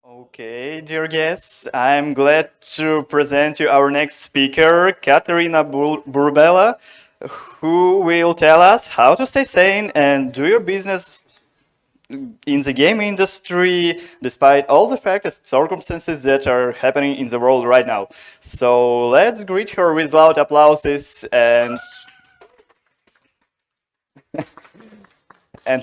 Okay, dear guests, I'm glad to present you our next speaker, Katerina Burbela, who will tell us how to stay sane and do your business in the game industry despite all the factors and circumstances that are happening in the world right now. So let's greet her with loud applauses and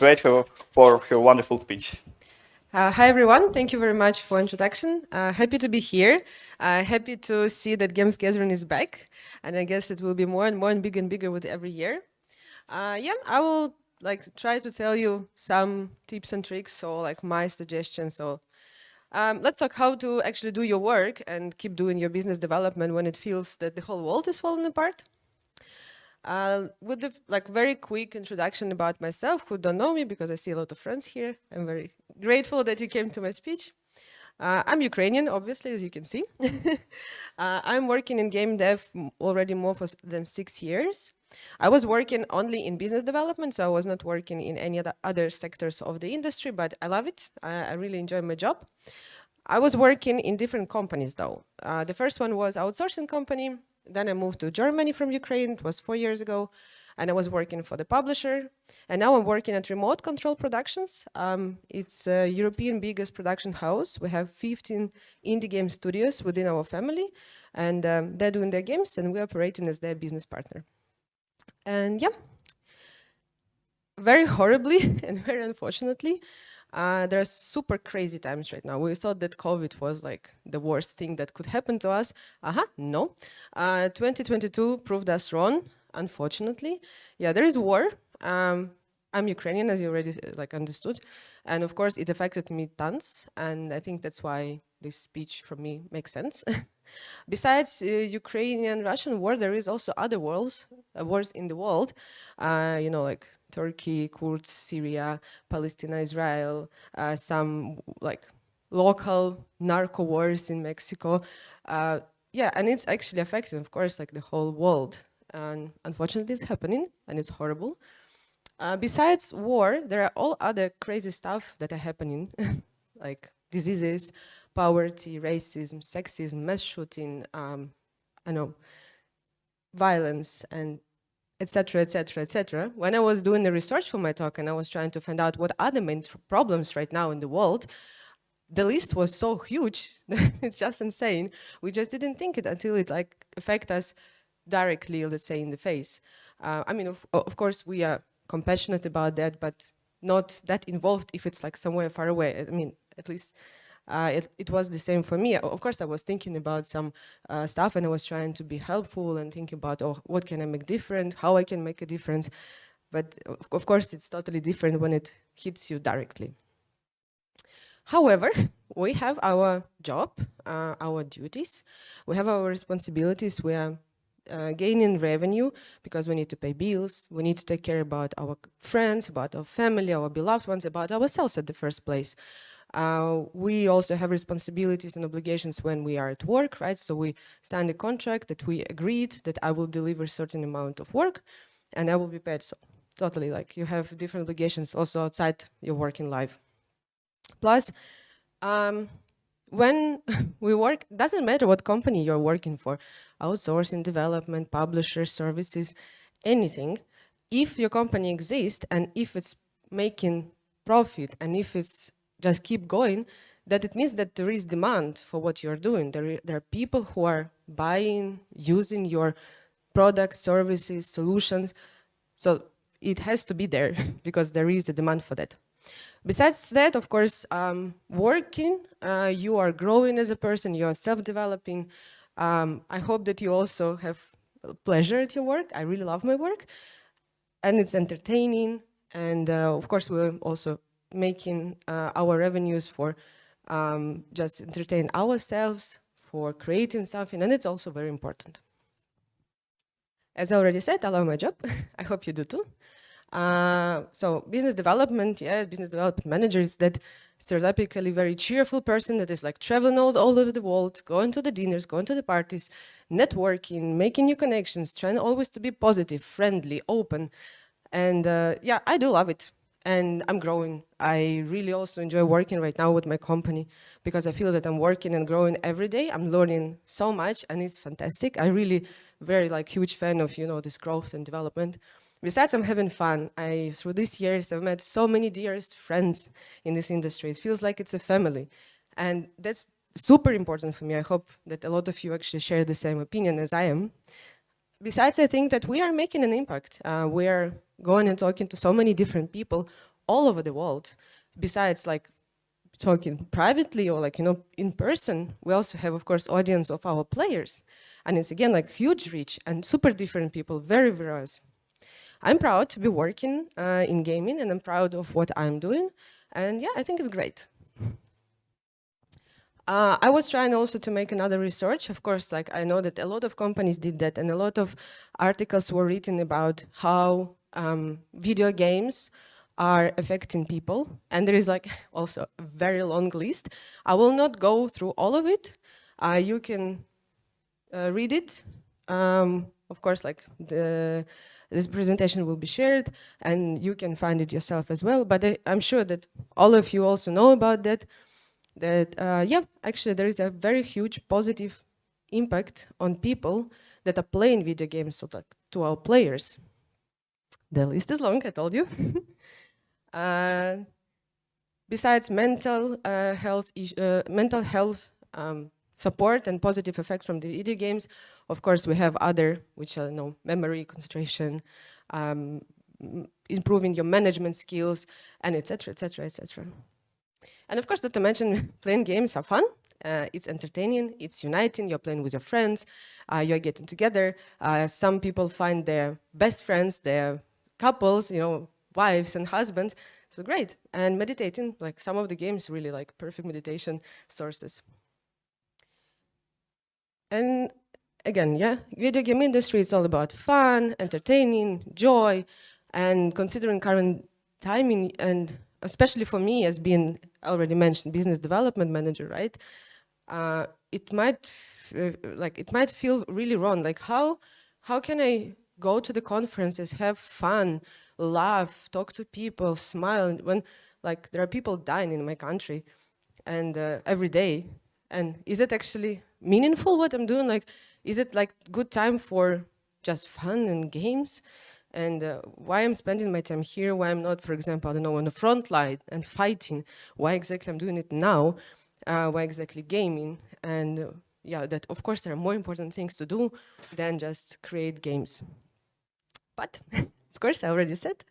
wait for her wonderful speech. Hi everyone, thank you very much for introduction. Happy to be here. Happy to see that Games Gathering is back, and I guess it will be more and more and bigger with every year. Yeah, I will try to tell you some tips and tricks, so like my suggestions. So let's talk how to actually do your work and keep doing your business development when it feels that the whole world is falling apart. With the very quick introduction about myself, who don't know me because I see a lot of friends here. I'm very grateful that you came to my speech. I'm Ukrainian, obviously, as you can see. I'm working in game dev already more than 6 years. I was working only in business development, so I was not working in any other sectors of the industry, but I love it. I really enjoy my job. I was working in different companies though. The first one was outsourcing company. Then I moved to Germany from Ukraine. It was 4 years ago. And I was working for the publisher. And now I'm working at Remote Control Productions. It's a European biggest production house. We have 15 indie game studios within our family. And they're doing their games and we're operating as their business partner. And yeah, very horribly and very unfortunately, there are super crazy times right now. We thought that COVID was like the worst thing that could happen to us. No. 2022 proved us wrong, unfortunately. Yeah, there is war. I'm Ukrainian, as you already understood. And of course, it affected me tons. And I think that's why this speech for me makes sense. Besides Ukrainian-Russian war, there is also other wars in the world, like Turkey, Kurds, Syria, Palestine, Israel, some local narco wars in Mexico. Yeah, and it's actually affecting, of course, the whole world. And unfortunately, it's happening, and it's horrible. Besides war, there are all other crazy stuff that are happening, like diseases, poverty, racism, sexism, mass shooting, violence, and etc., etc., etc. When I was doing the research for my talk and I was trying to find out what are the main problems right now in the world, the list was so huge that it's just insane. We just didn't think it until it affect us directly, let's say, in the face. I mean, of course, we are compassionate about that, but not that involved if it's somewhere far away. I mean, at least it was the same for me. Of course, I was thinking about some stuff and I was trying to be helpful and thinking about, oh, what can I make different, how I can make a difference. But of course, it's totally different when it hits you directly. However, we have our job, our duties, we have our responsibilities. We are gaining revenue because we need to pay bills, we need to take care about our friends, about our family, our beloved ones, about ourselves at the first place. We also have responsibilities and obligations when we are at work, right? So we signed a contract that we agreed that I will deliver a certain amount of work and I will be paid. So totally, you have different obligations also outside your working life. Plus, when we work, doesn't matter what company you're working for, outsourcing, development, publisher, services, anything, if your company exists and if it's making profit and if it's just keep going, that it means that there is demand for what you're doing. There are people who are buying, using your products, services, solutions. So it has to be there because there is a demand for that. Besides that, of course, working, you are growing as a person, you are self-developing. I hope that you also have pleasure at your work. I really love my work and it's entertaining. And of course, we're also making our revenues for just entertain ourselves, for creating something, and it's also very important. As I already said, I love my job. I hope you do too. So business development, business development manager is that stereotypically very cheerful person that is traveling all over the world, going to the dinners, going to the parties, networking, making new connections, trying always to be positive, friendly, open. And yeah, I do love it. and I'm growing. I really also enjoy working right now with my company because I feel that I'm working and growing every day. I'm learning so much and it's fantastic. I really very like huge fan of, this growth and development. Besides, I'm having fun. Through these years, I've met so many dearest friends in this industry. It feels like it's a family. And that's super important for me. I hope that a lot of you actually share the same opinion as I am. Besides, I think that we are making an impact. We are going and talking to so many different people all over the world. Besides, like talking privately or like, in person, we also have, of course, audience of our players. And it's again like huge reach and super different people, very various. I'm proud to be working in gaming and I'm proud of what I'm doing. And yeah, I think it's great. I was trying also to make another research. Of course, like I know that a lot of companies did that and a lot of articles were written about how video games are affecting people. And there is like also a very long list. I will not go through all of it. You can read it. Of course, like this presentation will be shared and you can find it yourself as well. But I'm sure that all of you also know about that. Yeah, actually there is a very huge positive impact on people that are playing video games, so like to our players. The list is long, I told you. Besides mental health support and positive effects from the video games, of course we have other, which are memory, concentration, improving your management skills, and etc., etc., etc. And of course, not to mention, playing games are fun. It's entertaining, it's uniting, you're playing with your friends, you're getting together. Some people find their best friends, their couples, wives and husbands. So great. And meditating, like some of the games really like perfect meditation sources. And again, yeah, video game industry is all about fun, entertaining, joy, and considering current timing, and especially for me as being already mentioned business development manager, right? It might feel really wrong. Like how can I go to the conferences, have fun, laugh, talk to people, smile when like there are people dying in my country and every day? And is it actually meaningful what I'm doing? Like, is it like good time for just fun and games? And why I'm spending my time here, why I'm not, for example, I don't know, on the front line and fighting, why exactly I'm doing it now, why exactly gaming, and yeah, that of course there are more important things to do than just create games. But of course, I already said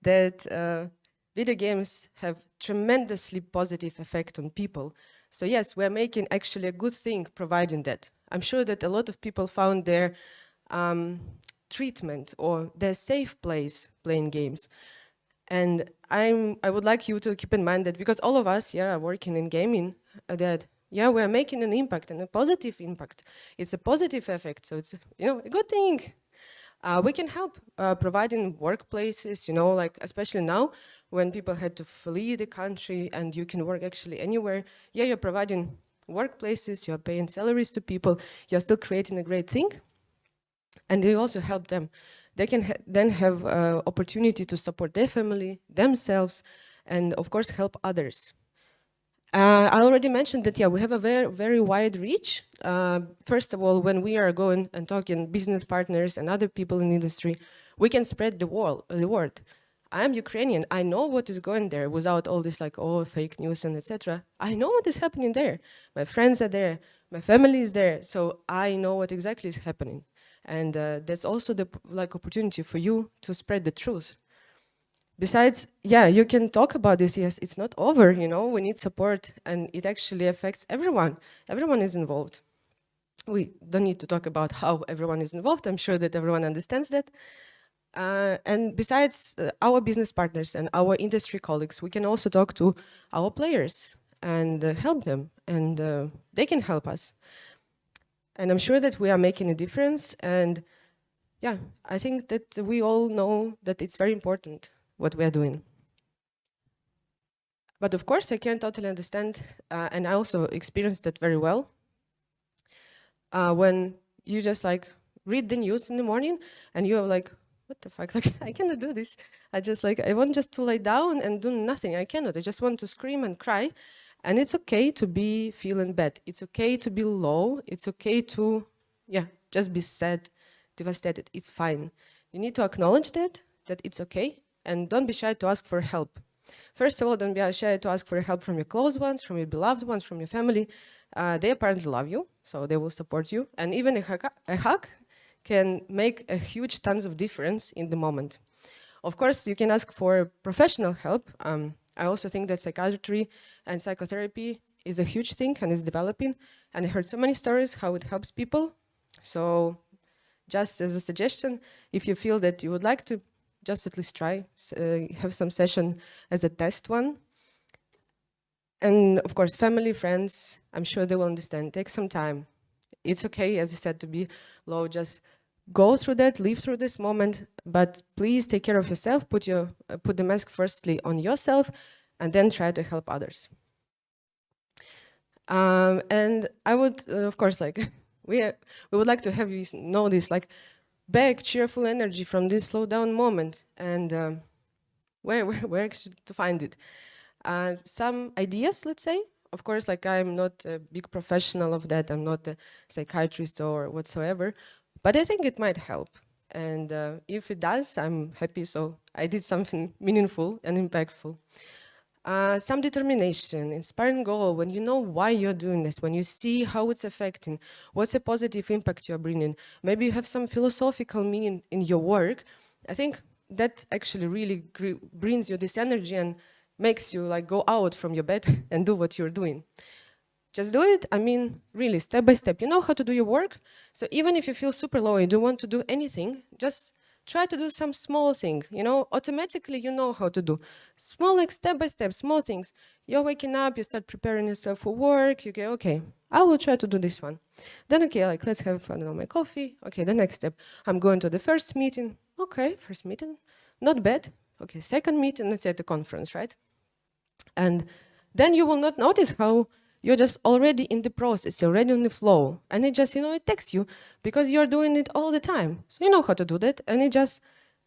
that video games have tremendously positive effect on people. So yes, we're making actually a good thing providing that. I'm sure that a lot of people found their treatment or their safe place playing games. And I would like you to keep in mind that because all of us here are working in gaming, that yeah, we're making an impact and a positive impact. It's a positive effect, so it's a good thing. We can help providing workplaces, like especially now when people had to flee the country and you can work actually anywhere. Yeah, you're providing workplaces, you're paying salaries to people, you're still creating a great thing. And they also help them. They can then have opportunity to support their family, themselves, and of course help others. I already mentioned that, yeah, we have a very, very wide reach. First of all, when we are going and talking business partners and other people in the industry, we can spread the word. I'm Ukrainian. I know what is going there without all this like, oh, fake news and etc. I know what is happening there. My friends are there. My family is there. So I know what exactly is happening. And that's also the opportunity for you to spread the truth. Besides, yeah, you can talk about this. Yes, it's not over, we need support and it actually affects everyone. Everyone is involved. We don't need to talk about how everyone is involved. I'm sure that everyone understands that. And besides our business partners and our industry colleagues, we can also talk to our players and help them, and they can help us. And I'm sure that we are making a difference. And yeah, I think that we all know that it's very important what we are doing. But of course, I can totally understand, and I also experienced that very well. When you just like read the news in the morning and you're like, what the fuck? Like, I cannot do this. I want just to lie down and do nothing. I cannot. I just want to scream and cry. And it's okay to be feeling bad. It's okay to be low. It's okay to, yeah, just be sad, devastated. It's fine. You need to acknowledge that it's okay, and don't be shy to ask for help. First of all, don't be shy to ask for help from your close ones, from your beloved ones, from your family. They apparently love you, so they will support you. And even a hug can make a huge tons of difference in the moment. Of course, you can ask for professional help. I also think that psychiatry and psychotherapy is a huge thing and is developing. And I heard so many stories how it helps people. So just as a suggestion, if you feel that you would like to, just at least try, have some session as a test one. And of course, family, friends, I'm sure they will understand. Take some time. It's okay, as I said, to be low. Just go through that, live through this moment, but please take care of yourself. Put the mask firstly on yourself, and then try to help others. And I would, of course, like we would like to have you know this, like back cheerful energy from this slow down moment, and where actually to find it. Some ideas, let's say. Of course, like I'm not a big professional of that. I'm not a psychiatrist or whatsoever, but I think it might help. And if it does, I'm happy. So I did something meaningful and impactful. Some determination, inspiring goal, when you know why you're doing this, when you see how it's affecting, what's a positive impact you're bringing. Maybe you have some philosophical meaning in your work. I think that actually really brings you this energy and makes you like go out from your bed and do what you're doing. Just do it, I mean, really, step by step. You know how to do your work, so even if you feel super low, you don't want to do anything, just try to do some small thing, you know, automatically you know how to do. Small, like step by step, small things. You're waking up, you start preparing yourself for work, you go, okay, I will try to do this one. Then, okay, like let's have, I don't know, my coffee. Okay, the next step, I'm going to the first meeting. Okay, first meeting, not bad. Okay, second meeting, let's say at the conference, right? And then you will not notice how you're just already in the process, you're already on the flow. And it just, you know, it takes you because you're doing it all the time. So you know how to do that. And it just,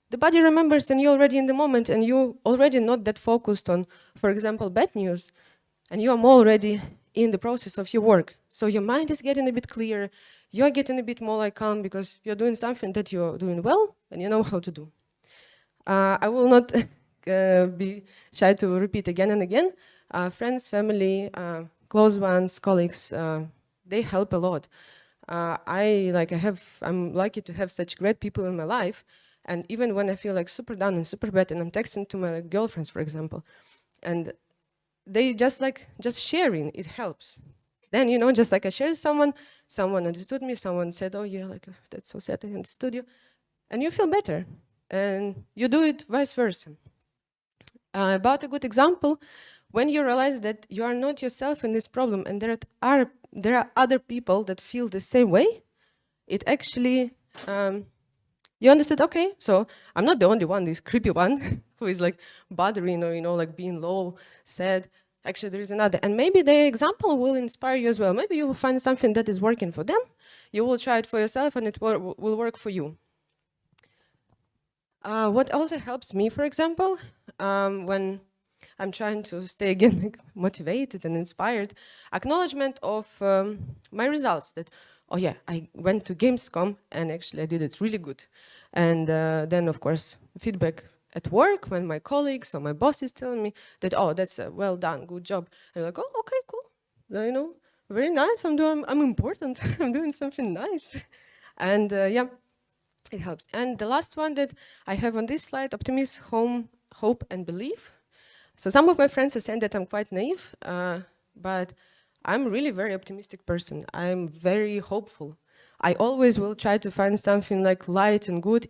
the body remembers and you're already in the moment and you already not that focused on, for example, bad news. And you are more already in the process of your work. So your mind is getting a bit clearer. You're getting a bit more like calm because you're doing something that you're doing well and you know how to do. I will not be shy to repeat again and again. Friends, family, close ones, colleagues, they help a lot. I'm lucky to have such great people in my life. And even when I feel like super down and super bad, and I'm texting to my girlfriends, for example, and they just sharing, it helps. Then, you know, just like I shared someone understood me, someone said, oh yeah, like that's so sad, I understood you. And you feel better. And you do it vice versa. About a good example, when you realize that you are not yourself in this problem and there are other people that feel the same way, it actually, you understood, okay, so I'm not the only one, this creepy one, who is like bothering or, you know, like being low, sad. Actually, there is another. And maybe the example will inspire you as well. Maybe you will find something that is working for them. You will try it for yourself and it will work for you. What also helps me, for example, when I'm trying to stay again like, motivated and inspired, acknowledgement of my results. That, oh yeah, I went to Gamescom and actually I did it really good. And then, of course, feedback at work when my colleagues or my boss is telling me that, oh, that's well done, good job. And I'm like, oh, okay, cool. You know, very nice. I'm important. I'm doing something nice. And yeah. It helps. And the last one that I have on this slide, optimism, hope, and belief. So some of my friends are saying that I'm quite naive, but I'm really very optimistic person. I'm very hopeful. I always will try to find something like light and good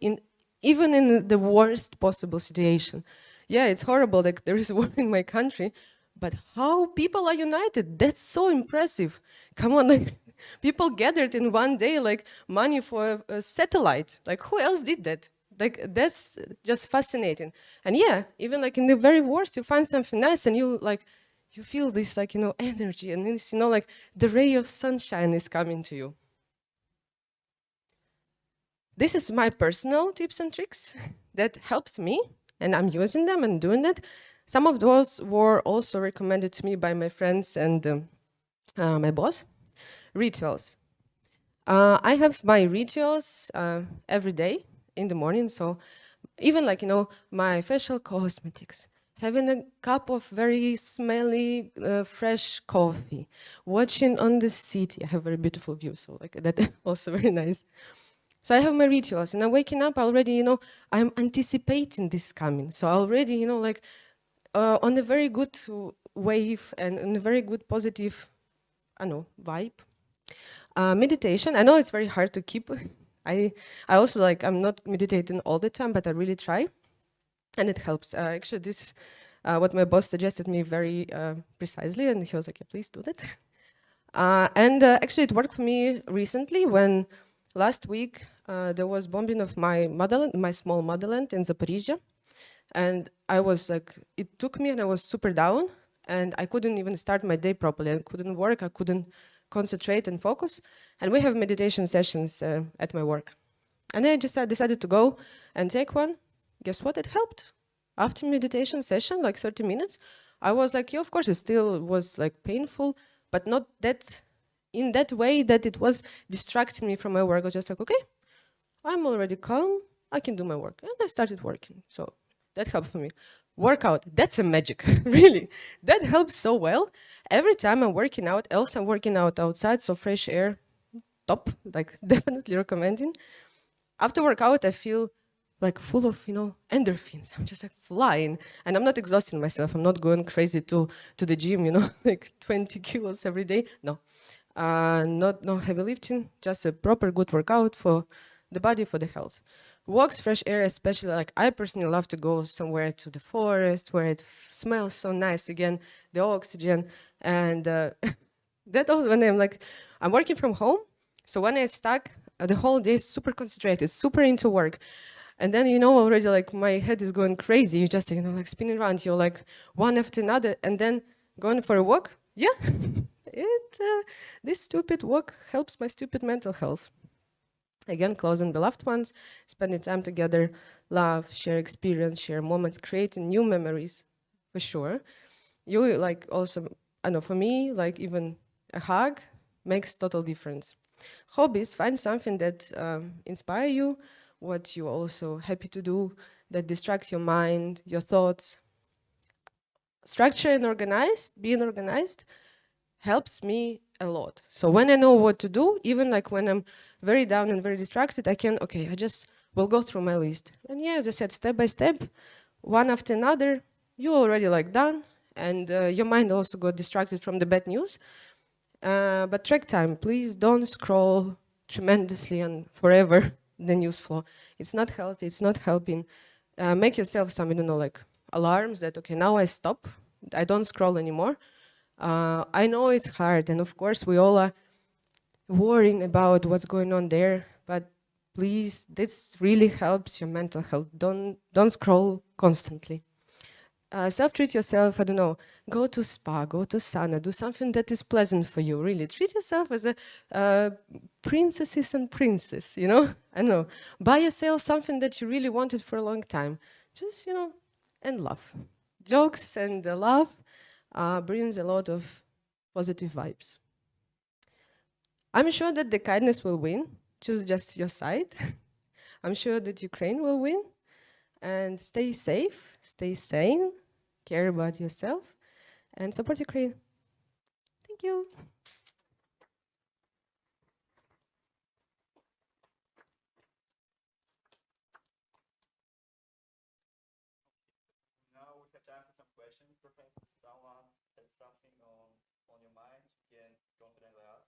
even in the worst possible situation. Yeah, it's horrible, like there is war in my country, but how people are united, that's so impressive. Come on, like people gathered in one day like money for a satellite. Like who else did that? Like that's just fascinating. And yeah, even like in the very worst, you find something nice and you feel this like, you know, energy and this, you know, like the ray of sunshine is coming to you. This is my personal tips and tricks that helps me, and I'm using them and doing it. Some of those were also recommended to me by my friends and my boss. Rituals. I have my rituals every day in the morning. So even like, my facial cosmetics, having a cup of very smelly, fresh coffee, watching on the city. I have very beautiful view, so like that also very nice. So I have my rituals, and I'm waking up already, I'm anticipating this coming. So already, like on a very good wave and on a very good positive, I know, vibe. Meditation, I know it's very hard to keep. I also like, I'm not meditating all the time, but I really try, and it helps. Actually, this is what my boss suggested me very precisely, and he was like, yeah, please do that. And actually, it worked for me recently when last week there was bombing of my motherland, my small motherland in Zaporizhia. And I was like, it took me and I was super down and I couldn't even start my day properly. I couldn't work, I couldn't concentrate and focus. And we have meditation sessions at my work. And I just decided to go and take one. Guess what? It helped. After meditation session, like 30 minutes, I was like, yeah, of course, it still was like painful, but not that in that way that it was distracting me from my work. I was just like, okay, I'm already calm, I can do my work. And I started working. So that helped for me. Workout, that's a magic, really. That helps so well. Every time I'm working out, else I'm working out outside, so fresh air, top, like definitely recommending. After workout, I feel like full of, endorphins. I'm just like flying. And I'm not exhausting myself. I'm not going crazy to the gym, like 20 kilos every day. No. Not no heavy lifting, just a proper good workout for the body, for the health. Walks, fresh air, especially like I personally love to go somewhere to the forest where it smells so nice again, the oxygen. And that all when I'm working from home. So when I stuck, the whole day is super concentrated, super into work. And then, already like my head is going crazy. You just, like spinning around. You're like one after another. And then going for a walk. Yeah, this stupid walk helps my stupid mental health. Again, closing beloved ones, spending time together, love, share experience, share moments, creating new memories, for sure. You like also, I know for me, like even a hug makes total difference. Hobbies, find something that inspire you, what you're also happy to do, that distracts your mind, your thoughts. Structure and being organized helps me a lot. So when I know what to do, even like when I'm very down and very distracted, I just will go through my list. And yeah, as I said, step by step, one after another, you already like done, and your mind also got distracted from the bad news. But track time, please don't scroll tremendously and forever the news flow. It's not healthy, it's not helping. Make yourself some, like alarms that, okay, now I stop, I don't scroll anymore. I know it's hard, and of course we all are worrying about what's going on there, but please, this really helps your mental health. Don't scroll constantly. Self-treat yourself, I don't know, go to spa, go to sauna, do something that is pleasant for you, really. Treat yourself as a princesses and princes, I know. Buy yourself something that you really wanted for a long time. Just, and laugh. Jokes and laugh brings a lot of positive vibes. I'm sure that the kindness will win. Choose just your side. I'm sure that Ukraine will win. And stay safe, stay sane, care about yourself, and support Ukraine. Thank you. Now we have time for some questions. Perhaps someone has something on your mind, you can confidently ask.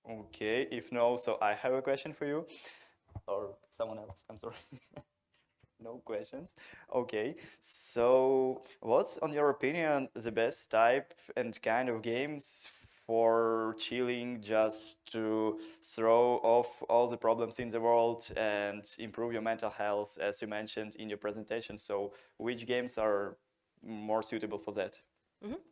Okay, if no, so I have a question for you. Or someone else, I'm sorry. No questions. Okay, so what's, on your opinion, the best type and kind of games for chilling, just to throw off all the problems in the world and improve your mental health, as you mentioned in your presentation? So which games are more suitable for that?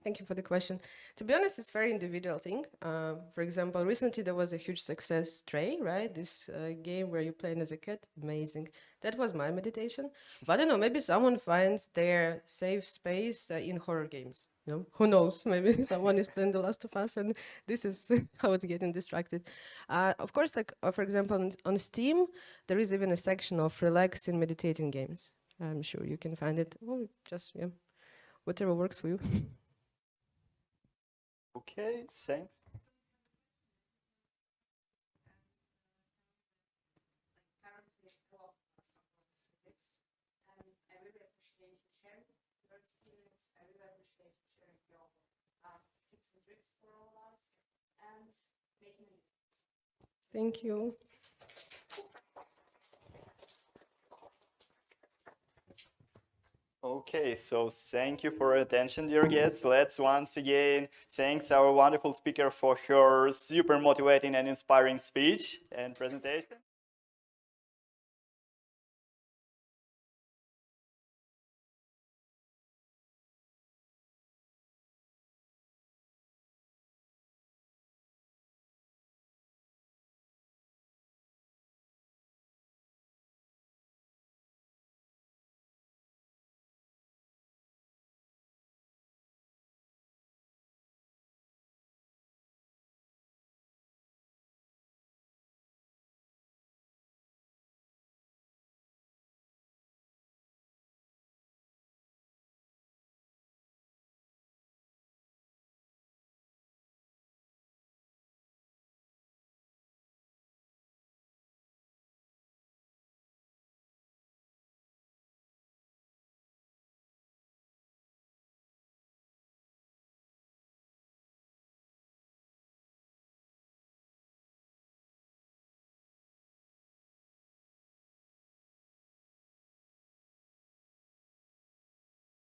Thank you for the question. To be honest, it's very individual thing. For example, recently there was a huge success, Stray, right? This game where you playing as a cat, amazing. That was my meditation. But I don't know, maybe someone finds their safe space in horror games. You know, who knows? Maybe someone is playing The Last of Us, and this is how it's getting distracted. Of course, like for example, on Steam, there is even a section of relaxing meditating games. I'm sure you can find it. Or just yeah, whatever works for you. Okay, thanks. Currently a lot of us are going through this, and I really appreciate you sharing your experience. I really appreciate you sharing your tips and tricks for all of us and making it. Thank you. Okay, so thank you for your attention, dear guests. Let's once again thanks our wonderful speaker for her super motivating and inspiring speech and presentation.